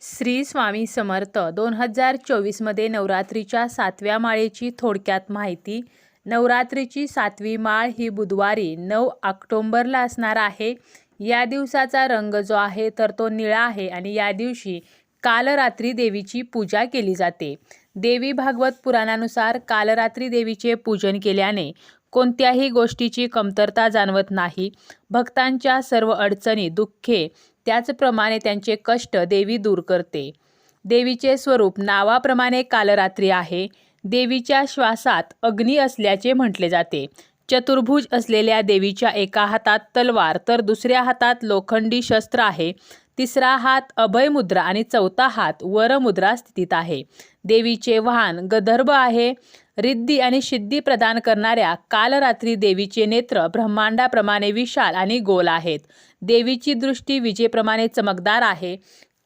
श्री स्वामी समर्थ 2024मध्ये नवरात्रीच्या 7व्या माळेची थोडक्यात माहिती. नवरात्रीची 7वी माळ ही बुधवारी 9 ऑक्टोबरला असणार आहे. या दिवसाचा रंग जो आहे तर तो निळा आहे आणि या दिवशी कालरात्री देवीची पूजा केली जाते. देवी भागवत पुराणानुसार कालरात्री देवीचे पूजन केल्याने कोणत्याही गोष्टीची कमतरता जाणवत नाही. भक्तांच्या सर्व अडचणी, दुःखे, त्याचप्रमाणे त्यांचे कष्ट देवी दूर करते. देवीचे स्वरूप नावाप्रमाणे कालरात्री आहे. देवीच्या श्वासात अग्नी असल्याचे म्हटले जाते. चतुर्भुज असलेल्या देवीच्या एका हातात तलवार तर दुसऱ्या हातात लोखंडी शस्त्र आहे. तिसरा हात अभय मुद्रा आणि चौथा हात वरमुद्रा स्थितीत आहे. देवीचे वाहन गंधर्व आहे. रिद्धी आणि सिद्धी प्रदान करणाऱ्या कालरात्री देवीचे नेत्र ब्रह्मांडाप्रमाणे विशाल आणि गोल आहेत. देवीची दृष्टी विजेप्रमाणे चमकदार आहे.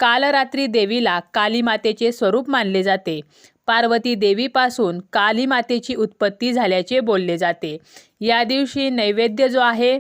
कालरात्री देवीला काली मातेचे स्वरूप मानले जाते. पार्वती देवीपासून काली मातेची उत्पत्ती झाल्याचे बोलले जाते. या दिवशी नैवेद्य जो आहे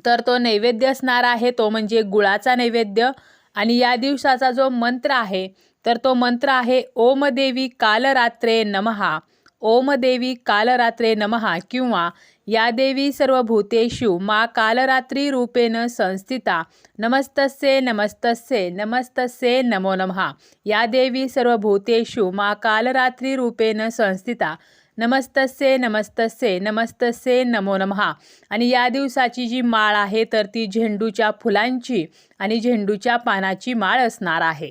तर तो नैवेद्य असणार आहे तो म्हणजे गुळाचा नैवेद्य. आणि या दिवसाचा जो मंत्र आहे तर तो मंत्र आहे ओम देवी कालरात्रे नमहा. ओम देवी कालरात्रे नमहा किंवा या देवी सर्वभूतेषु मा कालरात्री रूपेण संस्थिता नमस्तस्ये नमस्तस्ये नमस्तस्ये नमो नमः. या देवी सर्वभूतेषु मा कालरात्री रूपेण संस्थिता नमस्तस्ये नमस्तस्ये नमस्तस्ये नमो नमः. आणि या दिवसाची जी माळ आहे तर ती झेंडूच्या फुलांची आणि झेंडूच्या पानाची माळ असणार आहे.